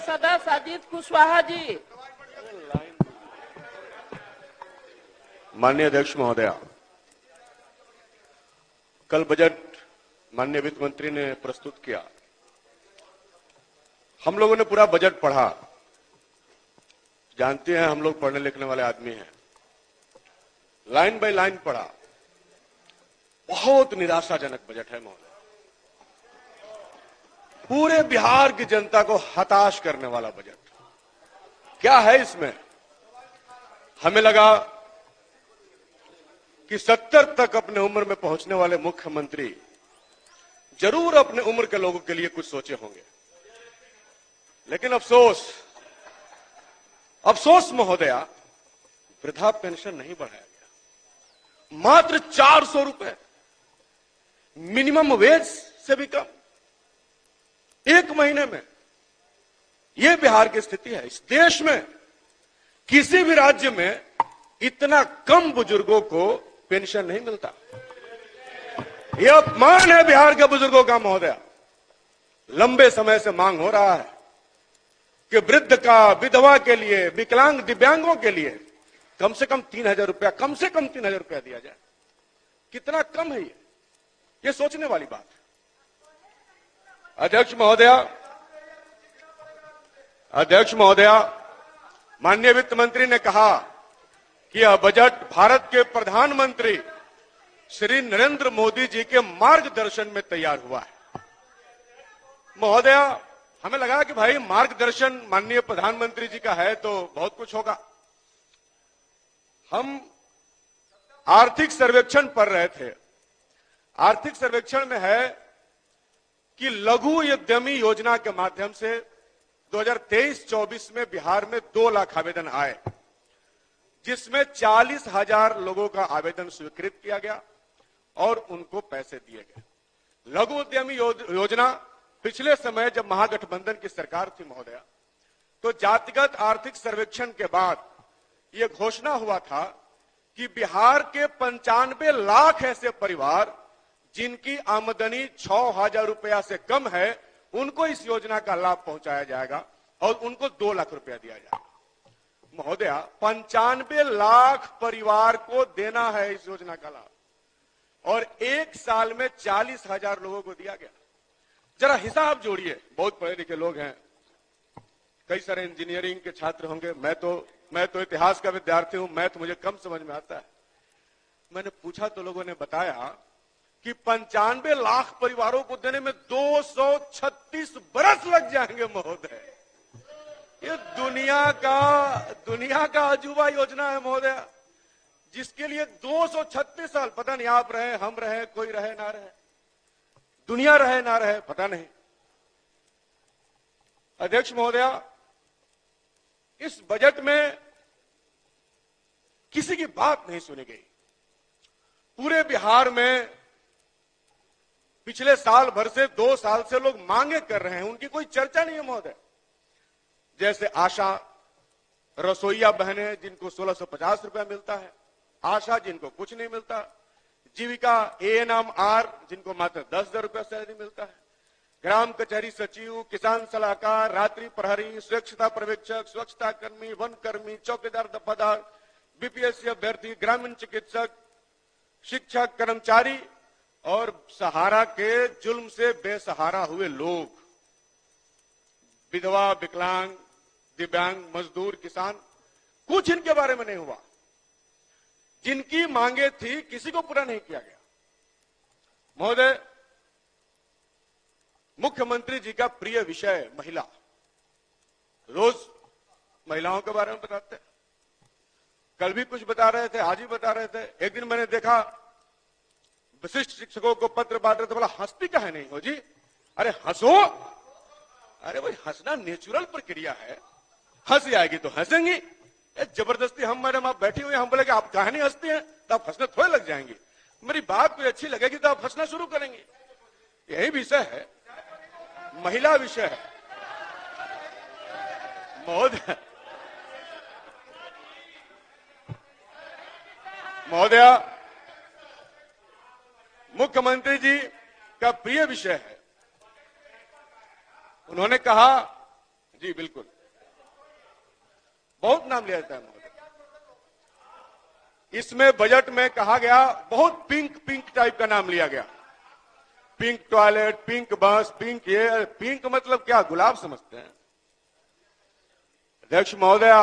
सदस्य अजीत कुशवाहा जी। माननीय अध्यक्ष महोदया, कल बजट माननीय वित्त मंत्री ने प्रस्तुत किया। हम लोगों ने पूरा बजट पढ़ा। जानते हैं हम लोग पढ़ने लिखने वाले आदमी हैं। लाइन बाय लाइन पढ़ा। बहुत निराशाजनक बजट है महोदय। पूरे बिहार की जनता को हताश करने वाला बजट। क्या है इसमें? हमें लगा कि 70 तक अपने उम्र में पहुंचने वाले मुख्यमंत्री जरूर अपने उम्र के लोगों के लिए कुछ सोचे होंगे, लेकिन अफसोस महोदया, वृद्धा पेंशन नहीं बढ़ाया गया। मात्र 400 रुपए, मिनिमम वेज से भी कम, एक महीने में। यह बिहार की स्थिति है। इस देश में किसी भी राज्य में इतना कम बुजुर्गों को पेंशन नहीं मिलता। यह अपमान है बिहार के बुजुर्गों का महोदया। लंबे समय से मांग हो रहा है कि वृद्ध का, विधवा के लिए, विकलांग, दिव्यांगों के लिए कम से कम 3,000 रुपया, कम से कम 3,000 रुपया दिया जाए। कितना कम है ये सोचने वाली बात है। अध्यक्ष महोदया, माननीय वित्त मंत्री ने कहा कि यह बजट भारत के प्रधानमंत्री श्री नरेंद्र मोदी जी के मार्गदर्शन में तैयार हुआ है। महोदया, हमें लगा कि भाई मार्गदर्शन माननीय प्रधानमंत्री जी का है तो बहुत कुछ होगा। हम आर्थिक सर्वेक्षण पढ़ रहे थे। आर्थिक सर्वेक्षण में है कि लघु उद्यमी योजना के माध्यम से 2023-24 में बिहार में 2 लाख आवेदन आए, जिसमें 40,000 लोगों का आवेदन स्वीकृत किया गया और उनको पैसे दिए गए। लघु उद्यमी योजना पिछले समय जब महागठबंधन की सरकार थी महोदया, तो जातिगत आर्थिक सर्वेक्षण के बाद यह घोषणा हुआ था कि बिहार के 95 लाख ऐसे परिवार जिनकी आमदनी 6,000 रुपया से कम है, उनको इस योजना का लाभ पहुंचाया जाएगा और उनको 2 लाख रुपया दिया जाएगा। महोदया, 95 लाख परिवार को देना है इस योजना का लाभ और एक साल में 40,000 लोगों को दिया गया। जरा हिसाब जोड़िए। बहुत पढ़े लिखे लोग हैं, कई सारे इंजीनियरिंग के छात्र होंगे। मैं तो इतिहास का विद्यार्थी हूं, मैथ मुझे कम समझ में आता है। मैंने पूछा तो लोगों ने बताया कि 95 लाख परिवारों को देने में 236 बरस लग जाएंगे महोदय। ये दुनिया का अजूबा योजना है महोदय, जिसके लिए 236 साल, पता नहीं आप रहे, हम रहे, कोई रहे ना रहे, दुनिया रहे ना रहे, पता नहीं। अध्यक्ष महोदया, इस बजट में किसी की बात नहीं सुनी गई। पूरे बिहार में पिछले साल भर से 2 साल से लोग मांगे कर रहे हैं, उनकी कोई चर्चा नहीं है महोदय। जैसे आशा, रसोईया बहनें जिनको 1650 रुपया मिलता है, आशा जिनको कुछ नहीं मिलता, जीविका ANMR जिनको मात्र 10,000 रुपया सैलरी मिलता है, ग्राम कचहरी सचिव, किसान सलाहकार, रात्रि प्रहरी, स्वच्छता पर्यवेक्षक, स्वच्छता कर्मी, वन कर्मी, चौकीदार दफादार, BPSC अभ्यर्थी, ग्रामीण चिकित्सक, शिक्षक, कर्मचारी और सहारा के जुल्म से बेसहारा हुए लोग, विधवा, विकलांग, दिव्यांग, मजदूर, किसान, कुछ इनके बारे में नहीं हुआ। जिनकी मांगे थी किसी को पूरा नहीं किया गया। महोदय, मुख्यमंत्री जी का प्रिय विषय महिला, रोज महिलाओं के बारे में बताते हैं। कल भी कुछ बता रहे थे, आज भी बता रहे थे। एक दिन मैंने देखा विशिष्ट शिक्षकों को पत्र बांट रहे थे, बोला हंसती काहे नहीं हो जी? अरे हंसो। अरे भाई, हंसना नेचुरल प्रक्रिया है, हंसी आएगी तो हंसेंगी। जबरदस्ती हम मैडम आप बैठी हुई, हम बोले कि आप काहे नहीं हंसती हैं, तो आप हंसने थोड़े लग जाएंगे। मेरी बात कोई अच्छी लगेगी तो आप हंसना शुरू करेंगे। यही विषय है, महिला विषय है महोदया, मुख्यमंत्री जी का प्रिय विषय है। उन्होंने कहा जी बिल्कुल, बहुत नाम लिया जाता है महोदय। इसमें बजट में कहा गया, बहुत पिंक पिंक टाइप का नाम लिया गया, पिंक टॉयलेट, पिंक बस, पिंक ये। पिंक मतलब क्या, गुलाब समझते हैं? अध्यक्ष महोदय,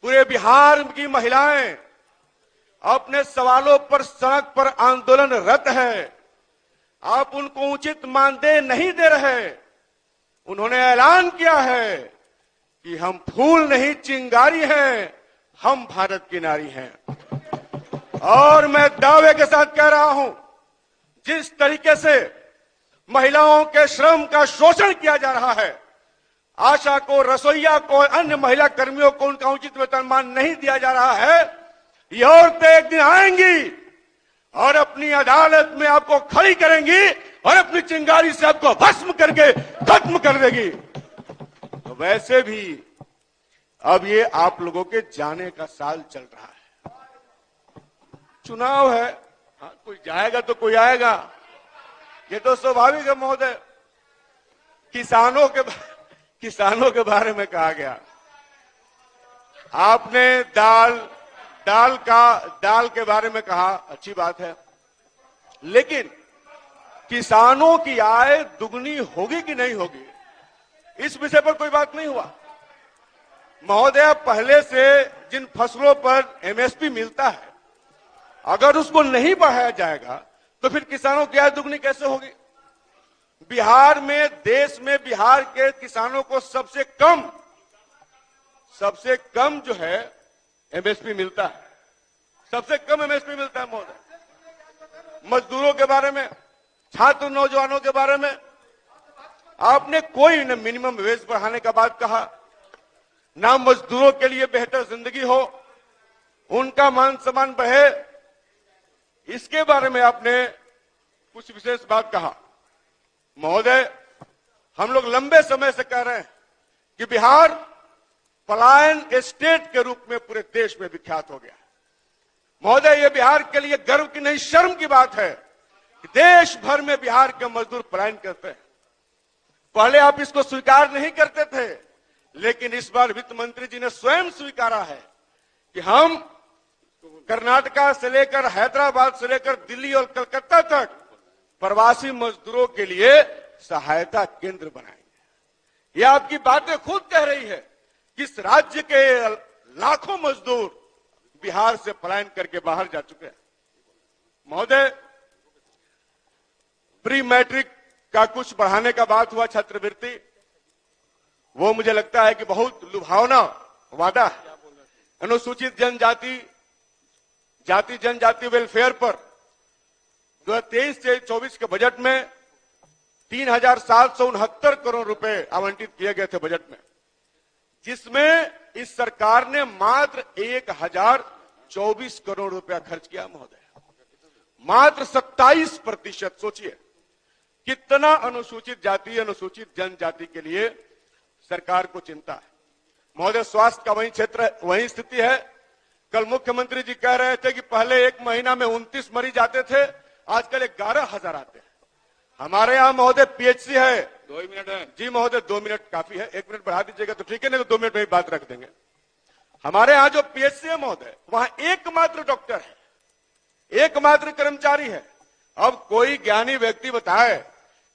पूरे बिहार की महिलाएं अपने सवालों पर सड़क पर आंदोलनरत है। आप उनको उचित मानदेय नहीं दे रहे। उन्होंने ऐलान किया है कि हम फूल नहीं चिंगारी हैं, हम भारत की नारी हैं। और मैं दावे के साथ कह रहा हूं, जिस तरीके से महिलाओं के श्रम का शोषण किया जा रहा है, आशा को, रसोईया को, अन्य महिला कर्मियों को उनका उचित वेतनमान नहीं दिया जा रहा है, ये औरतें एक दिन आएंगी और अपनी अदालत में आपको खड़ी करेंगी और अपनी चिंगारी से आपको भस्म करके खत्म कर देगी। तो वैसे भी अब ये आप लोगों के जाने का साल चल रहा है, चुनाव है, हाँ, कोई जाएगा तो कोई आएगा, ये तो स्वाभाविक है महोदय। किसानों के बारे में कहा गया, आपने दाल के बारे में कहा, अच्छी बात है, लेकिन किसानों की आय दुगनी होगी कि नहीं होगी, इस विषय पर कोई बात नहीं हुआ। महोदय, पहले से जिन फसलों पर एमएसपी मिलता है, अगर उसको नहीं बढ़ाया जाएगा तो फिर किसानों की आय दुगनी कैसे होगी? बिहार में, देश में बिहार के किसानों को सबसे कम जो है एमएसपी मिलता है, सबसे कम एमएसपी मिलता है महोदय। मजदूरों के बारे में, छात्र नौजवानों के बारे में आपने कोई न मिनिमम वेज बढ़ाने का बात कहा, ना मजदूरों के लिए बेहतर जिंदगी हो, उनका मान सम्मान बढ़े, इसके बारे में आपने कुछ विशेष बात कहा। महोदय, हम लोग लंबे समय से कह रहे हैं कि बिहार पलायन स्टेट के रूप में पूरे देश में विख्यात हो गया है। महोदय, ये बिहार के लिए गर्व की नहीं, शर्म की बात है कि देश भर में बिहार के मजदूर पलायन करते हैं। पहले आप इसको स्वीकार नहीं करते थे, लेकिन इस बार वित्त मंत्री जी ने स्वयं स्वीकारा है कि हम कर्नाटका से लेकर, हैदराबाद से लेकर दिल्ली और कलकत्ता तक प्रवासी मजदूरों के लिए सहायता केंद्र बनाएंगे। ये आपकी बातें खुद कह रही है कि इस राज्य के लाखों मजदूर बिहार से पलायन करके बाहर जा चुके हैं। महोदय, प्री मैट्रिक का कुछ बढ़ाने का बात हुआ, छात्रवृत्ति, वो मुझे लगता है कि बहुत लुभावना वादा है। अनुसूचित जनजाति, जाति जनजाति वेलफेयर पर 2023-24 के बजट में 3,769 करोड़ रुपए आवंटित किए गए थे बजट में, जिसमें इस सरकार ने मात्र 1,024 करोड़ रुपया खर्च किया महोदय, मात्र 27%। सोचिए कितना अनुसूचित जाति, अनुसूचित जनजाति के लिए सरकार को चिंता है। महोदय, स्वास्थ्य का वही क्षेत्र, वही स्थिति है। कल मुख्यमंत्री जी कह रहे थे कि पहले एक महीना में 29 मरीज आते थे, आजकल 11,000 आते हैं। हमारे यहाँ महोदय पीएचसी है, 2 मिनट है जी महोदय, 2 मिनट काफी है, 1 मिनट बढ़ा दीजिएगा तो ठीक है, नहीं तो 2 मिनट में ही बात रख देंगे। हमारे यहाँ जो पीएचसी है महोदय, वहां एकमात्र डॉक्टर है, एकमात्र कर्मचारी है। अब कोई ज्ञानी व्यक्ति बताए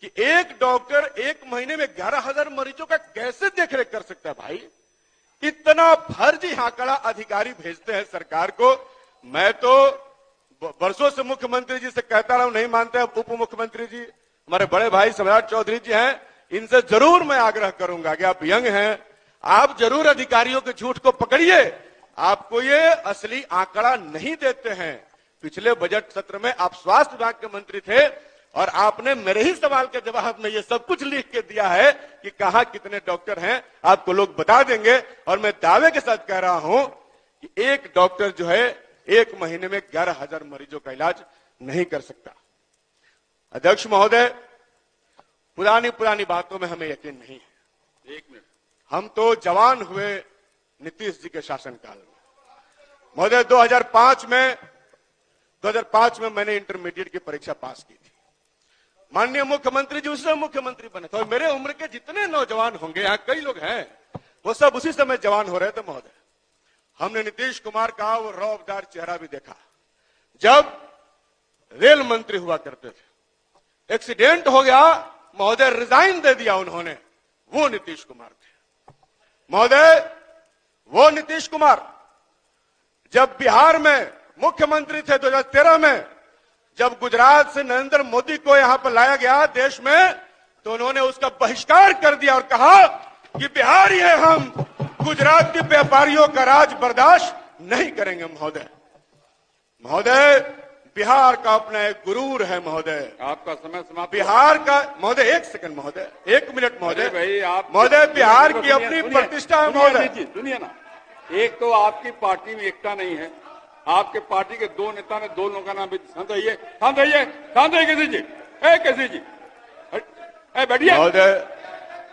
कि एक डॉक्टर एक महीने में 11,000 मरीजों का कैसे देखरेख कर सकता है? भाई, इतना फर्जी आंकड़ा अधिकारी भेजते हैं सरकार को। मैं तो वर्षों से मुख्यमंत्री जी से कहता रहा हूं, नहीं मानते। अब उप मुख्यमंत्री जी, हमारे बड़े भाई सम्राट चौधरी जी हैं, इनसे जरूर मैं आग्रह करूंगा कि आप यंग हैं, आप जरूर अधिकारियों के झूठ को पकड़िए। आपको ये असली आंकड़ा नहीं देते हैं। पिछले बजट सत्र में आप स्वास्थ्य विभाग के मंत्री थे और आपने मेरे ही सवाल के जवाब में ये सब कुछ लिख के दिया है कि कहां कितने डॉक्टर हैं, आपको लोग बता देंगे। और मैं दावे के साथ कह रहा हूं कि एक डॉक्टर जो है एक महीने में 11,000 मरीजों का इलाज नहीं कर सकता। अध्यक्ष महोदय, पुरानी बातों में हमें यकीन नहीं है। 1 मिनट, हम तो जवान हुए नीतीश जी के शासनकाल में। महोदय, 2005 में मैंने इंटरमीडिएट की परीक्षा पास की थी। माननीय मुख्यमंत्री जी उससे मुख्यमंत्री बने। तो मेरे उम्र के जितने नौजवान होंगे, यहाँ कई लोग हैं, वो सब उसी समय जवान हो रहे थे महोदय। हमने नीतीश कुमार का वो रौबदार चेहरा भी देखा जब रेल मंत्री हुआ करते थे। एक्सीडेंट हो गया महोदय, रिजाइन दे दिया उन्होंने, वो नीतीश कुमार थे महोदय। वो नीतीश कुमार जब बिहार में मुख्यमंत्री थे 2013 में, जब गुजरात से नरेंद्र मोदी को यहां पर लाया गया देश में, तो उन्होंने उसका बहिष्कार कर दिया और कहा कि बिहारी है हम, गुजरात के व्यापारियों का राज बर्दाश्त नहीं करेंगे महोदय। महोदय बिहार का अपना एक गुरूर है महोदय। आपका समय समाप्त। बिहार का महोदय, एक सेकंड महोदय, एक मिनट महोदय। भाई आप महोदय बिहार की अपनी प्रतिष्ठा है महोदय। सुनिए ना, एक तो आपकी पार्टी में एकता नहीं है, आपके पार्टी के दो नेता ने दो लोगों का नाम भी। शांत रहिए, शांत रहिए, शांत रहिए किसी जी, किसी जी, बैठिए महोदय,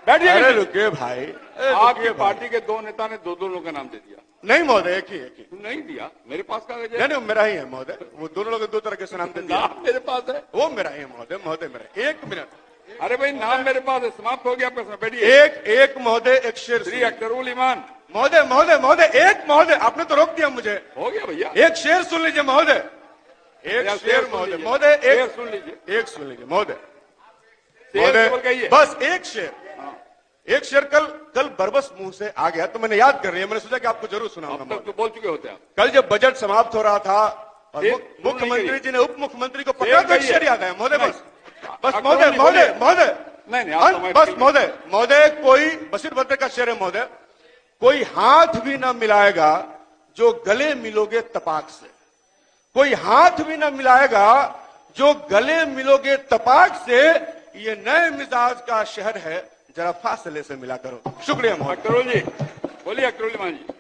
बैठिए। अरे रुकिए भाई, आपकी पार्टी के दो नेता ने दो लोगों का नाम दे दिया। नहीं महोदय, एक ही नहीं दिया, मेरे पास कागज है। नहीं, मेरा ही है महोदय। वो दोनों लोग दो तरह के नाम दे दिया, मेरे पास है, वो मेरा ही है महोदय। महोदय मेरा, एक मिनट। अरे भाई नाम मेरे पास है, समाप्त हो गया आपका समय, बैठिए। एक महोदय, एक शेर। श्री अख्तरुल ईमान। महोदय महोदय महोदय, एक महोदय, आपने तो रोक दिया मुझे। हो गया भैया, एक शेर सुन लीजिए महोदय, एक शेर महोदय। महोदय एक सुन लीजिए, एक सुन लीजिए महोदय। महोदय बस एक शेर, एक शेर कल बरबस मुंह से आ गया तो मैंने याद कर लिया। मैंने सोचा कि आपको जरूर सुनाऊंगा। अब तक तो बोल चुके होते हैं आप। कल जब बजट समाप्त हो रहा था और मुख्यमंत्री जी ने उप मुख्यमंत्री को पकड़ा तो एक शेर याद आया महोदय। बस महोदय महोदय महोदय, नहीं बस महोदय महोदय, कोई बशीर बद्र का शेर है महोदय, कोई हाथ भी ना मिलाएगा जो गले मिलोगे तपाक से। कोई हाथ भी ना मिलाएगा जो गले मिलोगे तपाक से। ये नए मिजाज का शहर है, जरा फासले से मिला करो। शुक्रिया महोदय। अख्तरुल जी बोलिए, अख्तरुल ईमान जी।